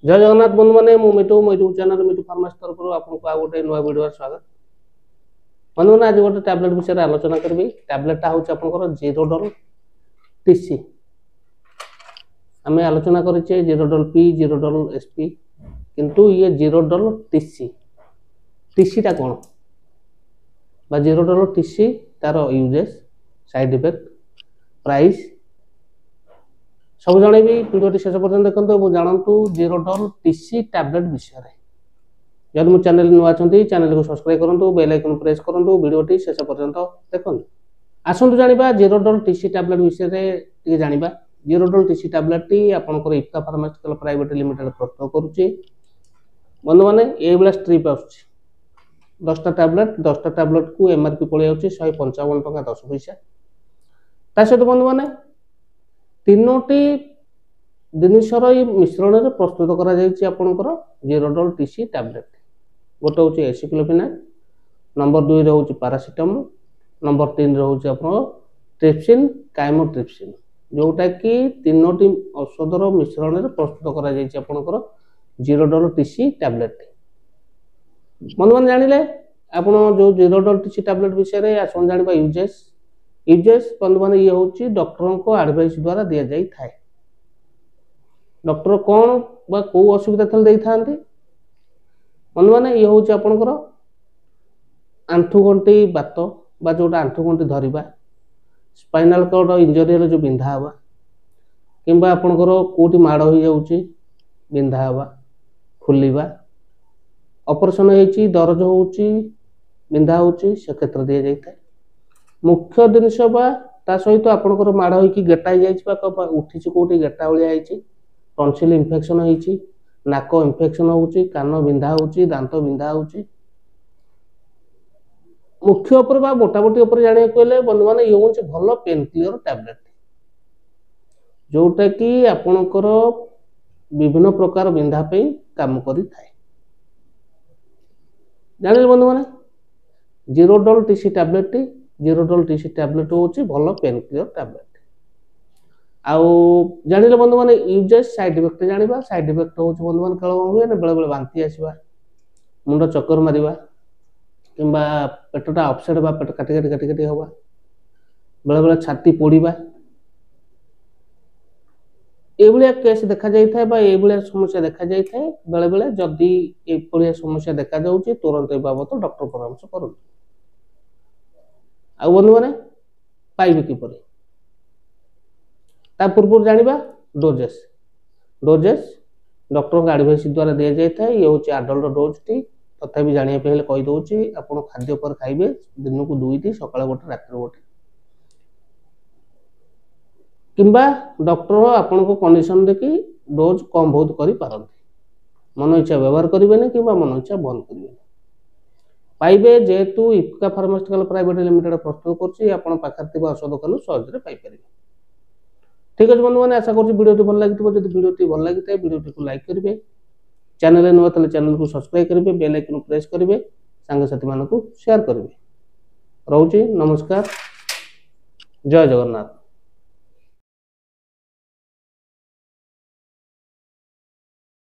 जय जगन्नाथ बंधु मैंने मिठू चैनल मिठू फार्मास तरफ आपको आ गोटे नुआ वीडियो स्वागत। बंधु मैंने आज गोटे टैबलेट विषय आलोचना करी। टैबलेटा हूँ आप जीरोडल टीसी। आम आलोचना करें जीरोडल पी जीरोडल एसपी किंतु ये जीरोडल टीसी। टीसीटा कौन बा जीरोडल टीसी तार यूजेस साइड इफेक्ट प्राइस सब जनइबी वीडियो शेष पर्यटन देखो जानतु जीरोडल टीसी टैबलेट विषय। जब मुझे चैनल नुआ चैनल को सब्सक्राइब करूँ बेल आइकन प्रेस करूँ वीडियो शेष पर्यंत देखो। आसतु जाना जीरोडल टीसी टैबलेट विषय जाना। जीरोडल टीसी टैबलेट टी आपंकर इफ्का फार्मास्यूटिकल प्राइवेट लिमिटेड प्रस्तुत करुच्ची। बंधु मैंने ये स्ट्रिप आस 10टा टैबलेट को एमआरपी पड़े 155 टका 10 पैसा। ता सहित बंधु मैंने तीनोटी जिनसर मिश्रण में प्रस्तुत कर जीरोडल टीसी टैबलेट। गोटे हूँ एसिक्लोफेनाक, नंबर 2 रोचे पारासीटामोल, नंबर 3 रोचे आप ट्रिप्सिन काइमोट्रिप्सिन, जोटा कि तीनोटी औषधर मिश्रण में प्रस्तुत कर जीरोडल टीसी टैबलेट। बंधु मैंने जानिले आप जो जीरोडल टीसी टैबलेट विषय आसन जाना यूजेस। यूजेस बंधु मैंने ये हूँ डॉक्टर को एडवाइस द्वारा दि जाए थाए। डॉक्टर कौन बा को असुविधा थे बंधु मैंने ये हूँ आपंकर आंठुगंटी बात बा जोटा आंठुगंटी धरवा, स्पाइनाल कॉर्ड इंजरी जो बिंधा हवा कि आपंकर कोटी माड़ हो जाऊँगी बिंधा हवा फुलवा ऑपरेशन होती दरज हो बिंधा हो क्षेत्र दि जाए। मुख्य जिनस ता सहित आपंकर माड़ हो गेटा उठी कौटी गेटा भाई टॉन्सिल इन्फेक्शन होती नाक इन्फेक्शन होची कान बिंधा होची दांत बिंधा होची। मुख्य उपर बा मोटामोटी उपर जाने कहले बंधु मैंने ये हूँ भल पेन क्लियर टैबलेट जोटा कि आपणकर विभिन्न प्रकार बिंधा पे काम करी थाए। जानिले बंधु मैंने जीरोडल टीसी टैबलेट जीरोडल टीसी टैबलेट हूँ भल पेन क्लियर टैबलेट। आउ जानिले बंधु मैंने यूजेस साइड इफेक्ट जाना। साइड इफेक्ट हूँ बंधु मैंने कल हुए बेले बेले बांती आसवा मुंड चक्कर मारिबा कि पेटटा अपसेट बा पेट काटी काटी काटी काटी हवा बेले बेले छाती पोड़ीबा ये केस देखा जाए समस्या देखा जाए। बेले बेले जदि ये समस्या देखा जाऊँगी तुरंत बाबत डॉक्टर परामर्श करूँ। आ बंधु मैंने पाइबे किपर ता पूर्व जाना डोजेस। डोजेस डॉक्टर का एडवाइस द्वारा दि जाए। ये हूँ आडल्ट डोज टी तथा जाना कहीदे आप खाद्य पर खाइबे दिन को 2 सकाल गोटे रात गोटे किंबा डॉक्टर आपण को कंडीशन देखि डोज कम बहुत करि पारंती। मन इच्छा व्यवहार करेंगे कि मन इच्छा बंद करेंगे। पाइबे जेहेतु इफ्का फार्मास्यूटिकल प्राइवेट लिमिटेड प्रस्तुत कर औषध दुकान सहज पाइपर। ठीक अच्छे बंधु मैंने आशा करुँच वीडियो भल लगी जब वीडियो भल लगी वीडियो को लाइक करेंगे, चैनल नुआ थे चैनल को सब्सक्राइब करेंगे, बेल आइकन प्रेस करेंगे, सांगसाथी मानक शेयर करेंगे। रोचे नमस्कार, जय जगन्नाथ।